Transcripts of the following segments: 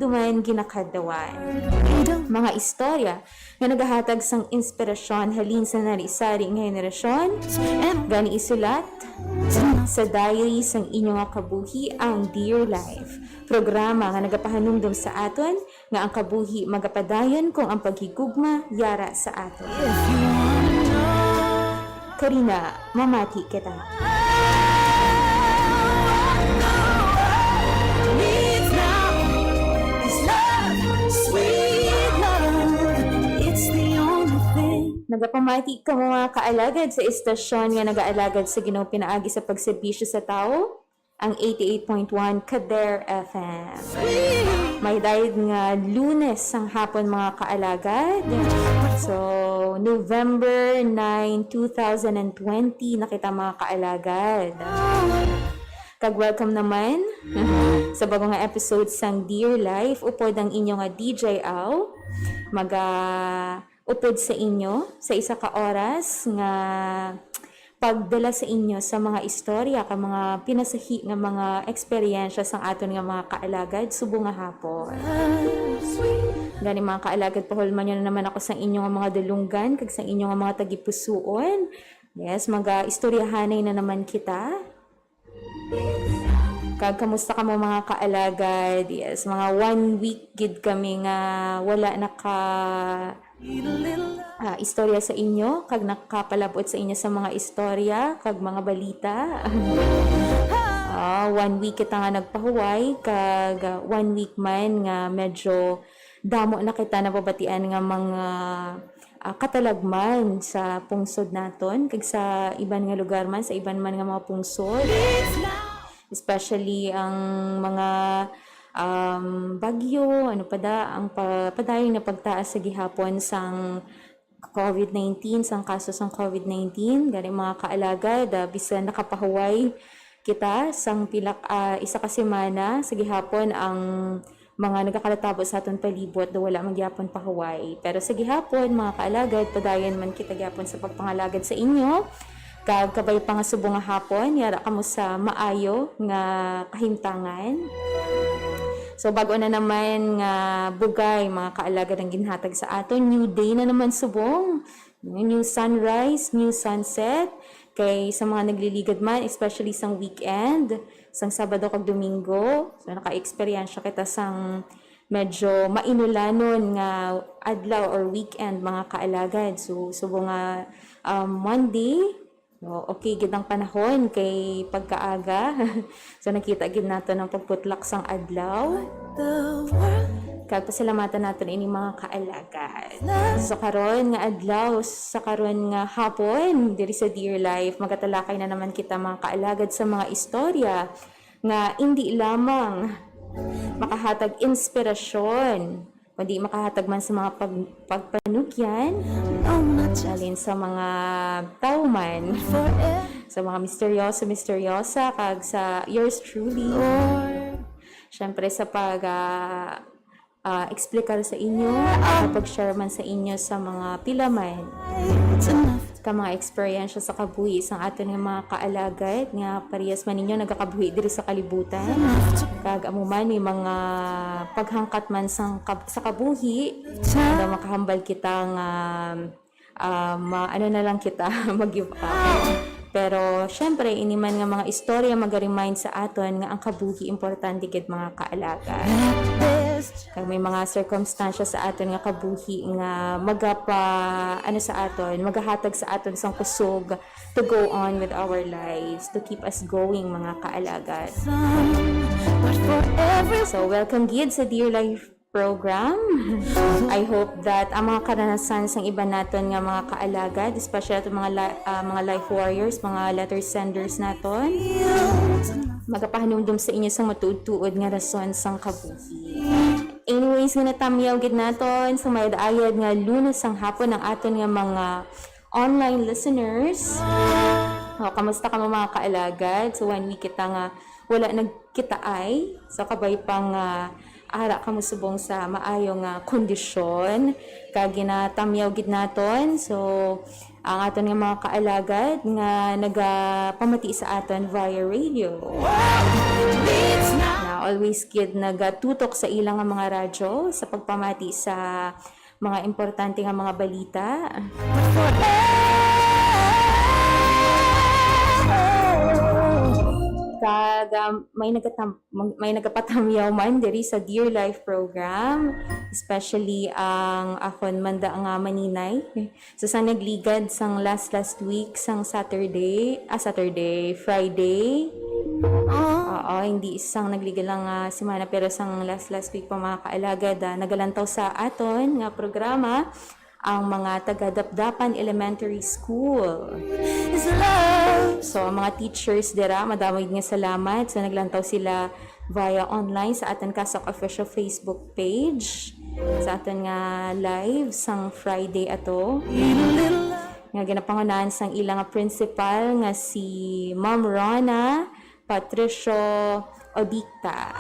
duman ginakadawan. Mga istorya nga nagahatag sang inspirasyon halin sa narisari nga henerasyon, gani isulat sa diary sang inyong kabuhi ang Dear Life. Programa nga nagapahanumdum sa aton nga ang kabuhi magapadayon kung ang paghigugma yara sa aton. Karina, mamati kita. Nagapamati ka mga kaalagad sa istasyon nga nagaalagad sa Ginoo pinaagi sa pagserbisyo sa tao, ang 88.1 Kader FM. May dahil nga Lunes ang hapon mga kaalagad. So, November 9, 2020 nakita mga kaalagad. Kag-welcome naman sa bagong nga episode sang Dear Life. Upod ang inyong DJ Au. Upod sa inyo sa isa ka oras nga pagdala sa inyo sa mga istorya ka mga pinasahi nga mga eksperyensya sang aton nga mga kaalagad subong nga hapon. Gani mga kaalagad pahulman nyo na naman ako sa inyong mga dulunggan kag sa inyong mga tagipusuon. Yes, istoryahanay na naman kita. Kag kamusta ka mo mga kaalagad? Yes, mga 1 week gid kami nga wala istorya sa inyo, kag nakapalabot sa inyo sa mga istorya, kag mga balita. 1 week kita nga nagpahuway, kag 1 week man nga medyo damo na kita nababatian nga mga katalagman sa pungsod naton, kag sa iban nga lugar man, sa iban man nga mga pungsod. Especially ang mga bagyo, ang padayon na pagtaas sa gihapon sang COVID-19, sang kaso sang COVID-19, gani mga kaalagad, bisan nakapahuway kita sang isa ka semana sa gihapon ang mga nagakalatabot sa aton palibot do wala magyapon pahuway. Pero sa gihapon mga kaalagad, padayon man kita gyapon sa pagpangalagad sa inyo. Kag kabay pa nga subong nga hapon, yara kamo sa maayo nga kahimtangan. So bago na naman nga bugay mga kaalagad ang ginhatag sa aton, new day na naman subong. New sunrise, new sunset. Kay sa mga nagliligad man, especially sang weekend, sang Sabado kag Domingo, so naka-experience kita sang medyo mainulanon nga adlaw or weekend mga kaalagad. So subong nga Monday, okay gid ang panahon kay pagkaaga. So nakita gid nato ng pagputlak sang adlaw. Kag pasalamatan naton ini mga kaalagad. So karon nga adlaw, sa karon nga hapon diri sa Dear Life, magatalakay na naman kita mga kaalagad sa mga istorya nga hindi lamang makahatag inspirasyon, kundi makahatag man sa mga pagpanugyan, alin sa mga tauman, sa mga misteryosa, kag sa yours truly. Siyempre sa explicar sa inyo, pag-share man sa inyo sa mga pilaman, ka mga experience sa kabuhi sang aton nga mga kaalagad nga parehas man ninyo nagakabuhi diri sa kalibutan. Kag amuman may mga paghangkat man sa kabuhi na makahambal kita nga na lang kita mag-give up. Pero syempre ini man nga mga istorya mag-remind sa aton nga ang kabuhi importante gid mga kaalagad. Kag may mga circumstansya sa aton nga kabuhi nga magahatag sa aton sang kusog to go on with our lives, to keep us going mga kaalagad. So welcome gid sa Dear Life program. I hope that ang mga karanasan sang iba naton nga mga kaalagad, especially ato mga life warriors, mga letter senders naton, magapahanumdum sa inyo sang matuod-tuod nga rason sang kabuhi. Anyways, nga natamyaw gid naton sa may daayad nga Lunes sang hapon ang aton nga mga online listeners. Kamusta ka mga kaalagad? So 1 week kita nga wala nagkitaay, so kabay pang ara kamo subong sa maayo nga kondisyon kag ginatamyaw gid naton. So ang aton nga mga kaalagad nga nagapamati sa aton via radio. Now, always gid nagatutok sa ilang nga mga radyo sa pagpamati sa mga importante nga mga balita. Kag may nagapatamyaw man diri sa Dear Life program, especially ang akon manda nga maninay. So sa nagligad sang last week sang Friday. Oo, hindi isang nagligad lang semana pero sang last week pa mga kaalagad nagalantaw sa aton nga programa ang mga taga-Dapdapan Elementary School. So, ang mga teachers dira, madamay nga salamat. So, naglantaw sila via online sa aton Kasok official Facebook page. Sa aton nga live sang Friday ato. Nga ginapangunahan sang ilang nga principal nga si Ma'am Rona Patricio Odicta.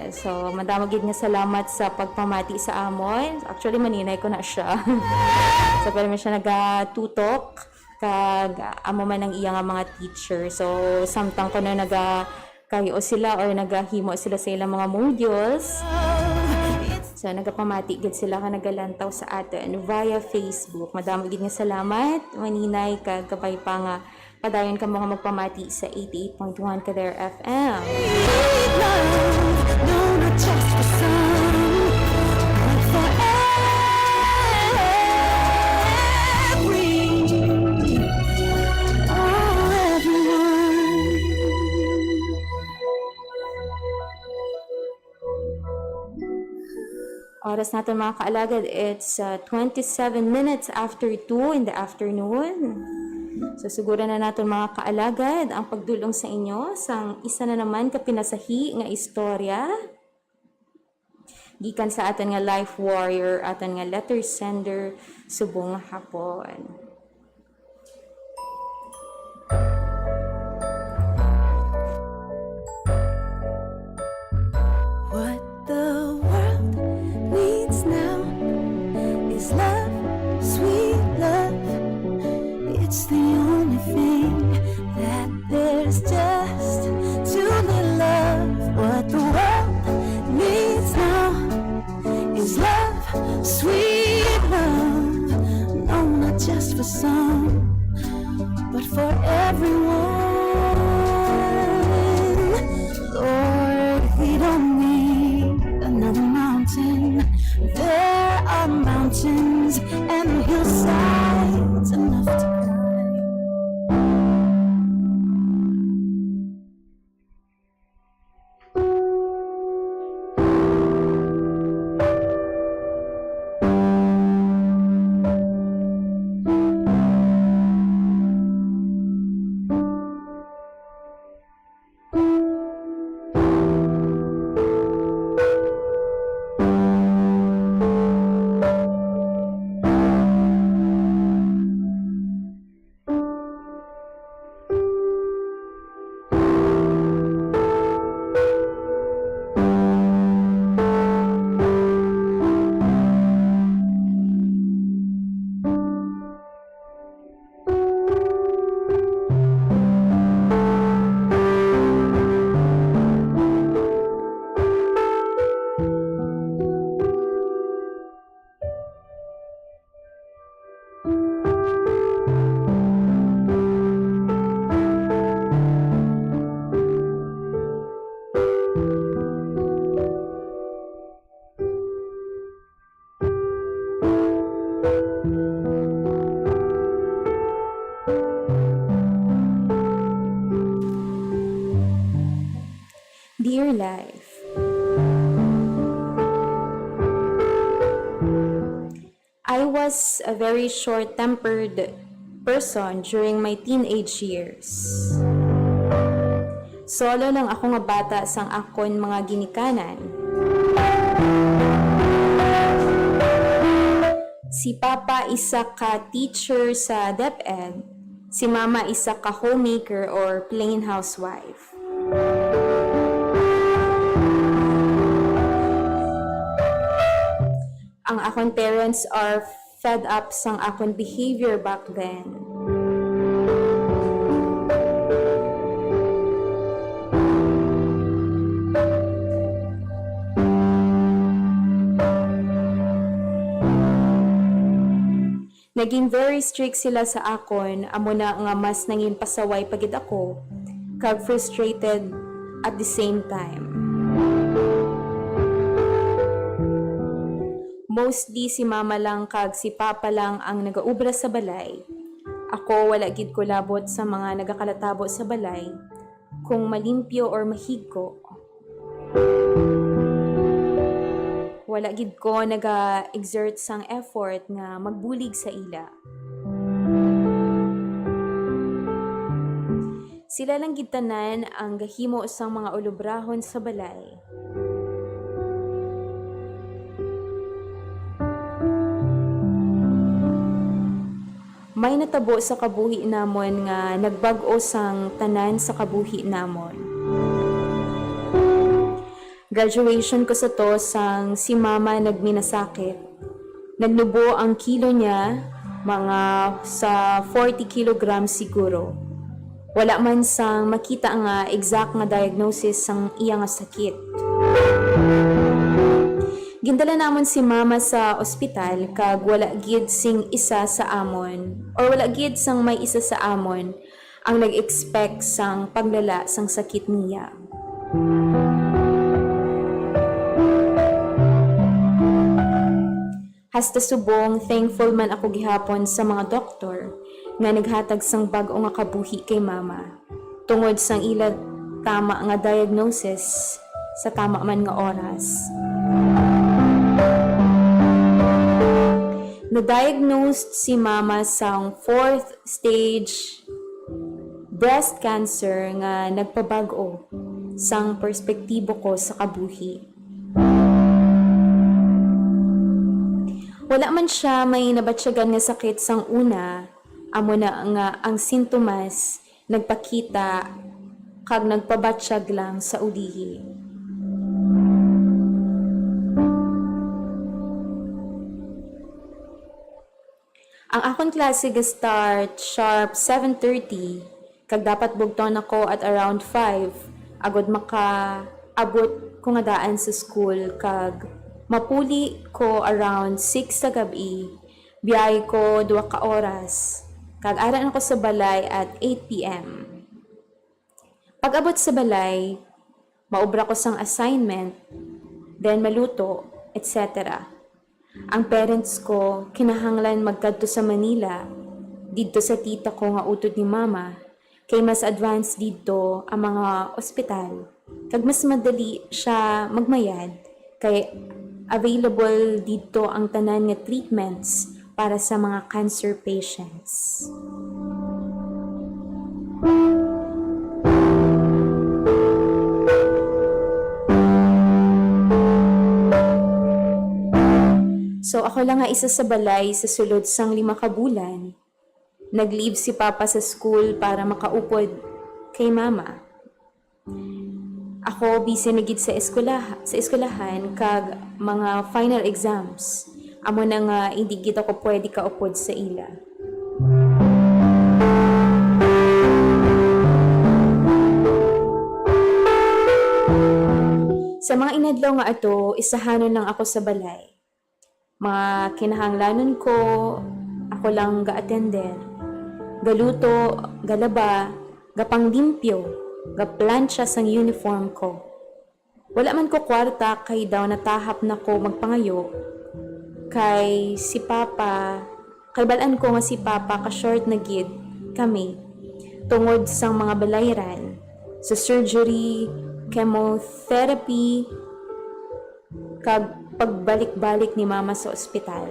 So, madamagid nga salamat sa pagpamati sa amon. Actually, maninay ko na siya. So, pero may siya nagatutok kag amo man ang iya nga mga teacher. So, samtang ko na nagakayo sila or nagahimo sila sa ilang mga modules. So, nagapamati gid sila ka nagalantaw sa atin via Facebook. Madamagid nga salamat, maninay kag kapay pa nga padayon ka mga magpamati sa 88.1 Kader FM. No, not just for some, but for everyone. Oras natin mga kaalagad, it's 27 minutes after 2 in the afternoon. So siguro na natin mga kaalagad ang pagdulong sa inyo sang isa na naman kapinasahi nga istorya gikan sa aton nga life warrior, aton nga letter sender subong hapon. What the world needs now is love, sweet love. It's the only thing that there's just too little of. What the world needs now is love, sweet love. No, not just for some, but for everyone. Lord, we don't need another mountain. There are mountains and hillsides enough to climb. Dear Life, I was a very short-tempered person during my teenage years. Solo lang ako nga bata sang akon mga ginikanan. Si Papa isa ka teacher sa DepEd, si Mama isa ka homemaker or plain housewife. Ang akon parents are fed up sang akon behavior back then. Naging very strict sila sa akon, amo na nga mas nangin pasaway pagid ako, kag frustrated at the same time. Mostly si mama lang kag si papa lang ang nagaubra sa balay. Ako wala gid ko labot sa mga nagakalatabo sa balay kung malimpyo or mahigko. Wala gid ko naga-exert sang effort nga magbulig sa ila. Sila lang gid tanan ang gahimo sang mga ulubrahon sa balay. May natabo sa kabuhi namon nga nagbag-o sang tanan sa kabuhi namon. Graduation ko sa to sang si mama nagminasakit. Nagnubo ang kilo niya, mga sa 40 kilograms siguro. Wala man sang makita nga exact nga diagnosis sang iya nga sakit. Gindala namon si mama sa ospital kag wala gid sing isa sa amon or wala gid sang may isa sa amon ang nag-expect sang paglala sang sakit niya. Hasta subong thankful man ako gihapon sa mga doktor nga naghatag sang bag-o nga kabuhi kay mama tungod sang ila tama nga diagnosis sa tama man nga oras. Na-diagnosed si mama sang 4th stage breast cancer nga nagpabag-o sang perspektibo ko sa kabuhi. Wala man siya may nabatsyagan nga sakit sang una, amo na nga ang sintomas nagpakita kag nagpabatsyag lang sa ulihi. Ang akong klase ga-start sharp 7:30 kag dapat bugton ako at around 5 agod makaabot ko nga daan sa school kag mapuli ko around 6 sa gabi, biyay ko 2 ka oras, kag aran ako sa balay at 8 p.m. Pag abot sa balay, maubra ko sang assignment, then maluto, etc. Ang parents ko kinahanglan magkadto sa Manila, didto sa tita ko nga utod ni mama, kay mas advanced didto ang mga ospital, kag mas madali siya magmayad, kay available dito ang tanan nga treatments para sa mga cancer patients. So ako lang nga isa sa balay sa sulod sang 5 ka bulan. Nag-leave si papa sa school para makaupod kay mama. Ako busy na gid sa eskwelahan kag mga final exams. Amo na nga hindi gid ako pwede kaupod sa ila. Sa mga inadlaw nga ato, isahanon lang ako sa balay. Mga kinahanglanon ko, ako lang ga-attender. Galuto, galaba, gapanglimpyo, gaplansya sang uniform ko. Wala man ko kwarta kay daw natahap na ko magpangayo. Kay si Papa, kay balaan ko nga si Papa ka-short na gid kami tungod sang mga balayran sa surgery, chemotherapy, kag pagbalik-balik ni Mama sa ospital.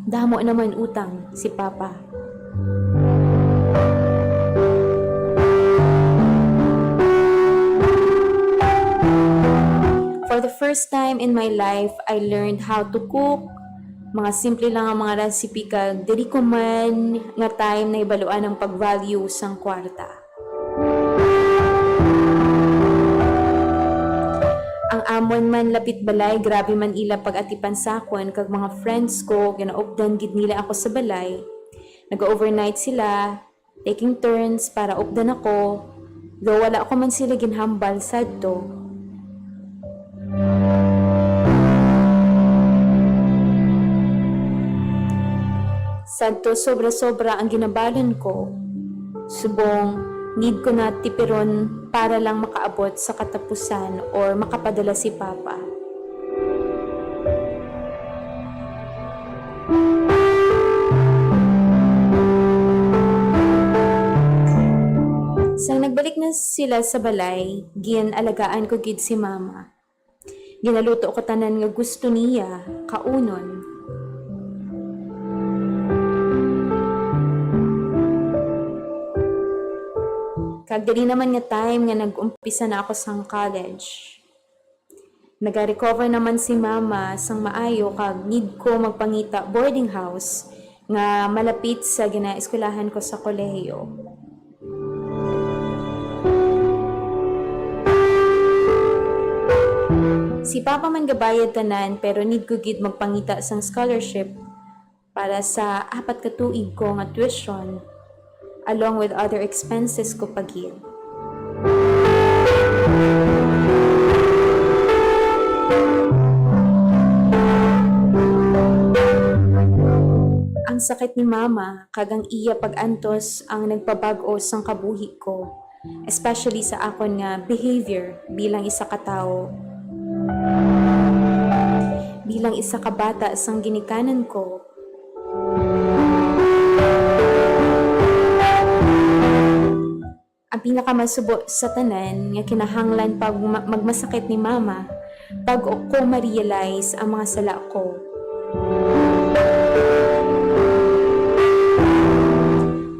Damo naman utang si Papa. For the first time in my life, I learned how to cook. Mga simple lang ang mga recipe kag dili ko man nga time na ibaluan ang pag-value sang kwarta. Ang amon man lapit balay, grabe man ila pag-atipan sakon kag mga friends ko, ginaupdan gid nila ako sa balay. Nag-overnight sila, taking turns para updan ako. Though wala ako man sila ginhambal sadto. Sadto sobra-sobra ang ginabalan ko. Subong, need ko na tipiron para lang makaabot sa katapusan or makapadala si Papa. Sang nagbalik na sila sa balay, alagaan ko gid si Mama. Ginaluto ko tanan nga gusto niya, kaunon. Kag dali naman nga time nga nag-umpisa na ako sang college. Naga-recover naman si Mama sang maayo kag need ko magpangita boarding house nga malapit sa ginaeskwelahan ko sa kolehiyo. Si Papa man gabayad tanan pero need ko gid magpangita sang scholarship para sa 4 ka tuig ko nga tuition along with other expenses ko pagid. Ang sakit ni Mama kag ang iya pag-antos ang nagpabag-o sang kabuhi ko, especially sa akon nga behavior bilang isa ka tawo. Bilang isa ka bata sang ginikanan ko. Ang pinakamasubo sa tanan nga kinahanglan pag magmasakit ni Mama pag ko ma-realize ang mga sala ko.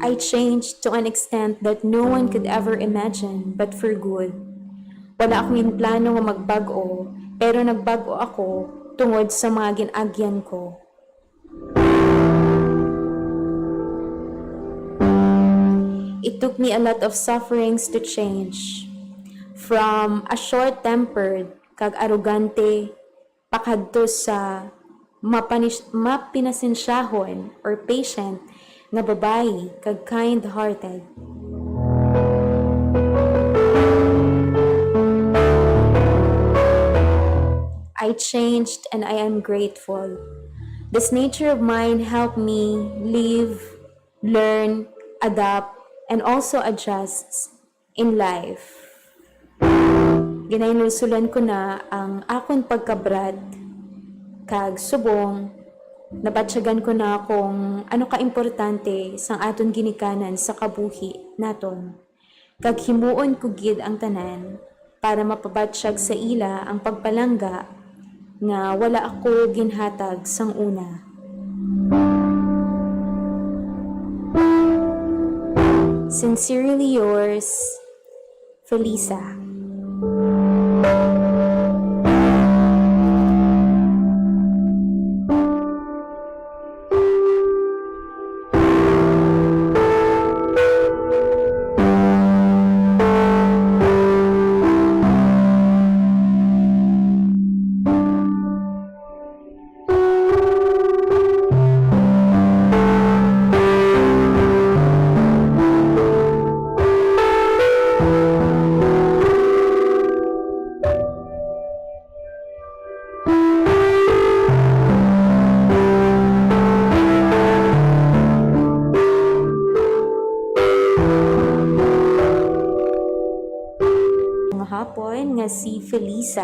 I changed to an extent that no one could ever imagine, but for good. Wala akong plano nga magbago, pero nagbago ako tungod sa mga ginagyan ko. It took me a lot of sufferings to change. From a short-tempered, kag arugante, pakadto sa mapinasensyahon or patient nga babae kag kind-hearted. I changed and I am grateful. This nature of mine helped me live, learn, adapt, and also adjust in life. Ginaynusulan ko na ang akon pagkabrad kag subong nabatsyagan ko na kung ano ka-importante sang aton ginikanan sa kabuhi naton. Kag himuon ko gid ang tanan para mapabatsyag sa ila ang pagpalangga nga wala ako ginhatag sang una. Sincerely yours, Felisa. Hapon nga si Felisa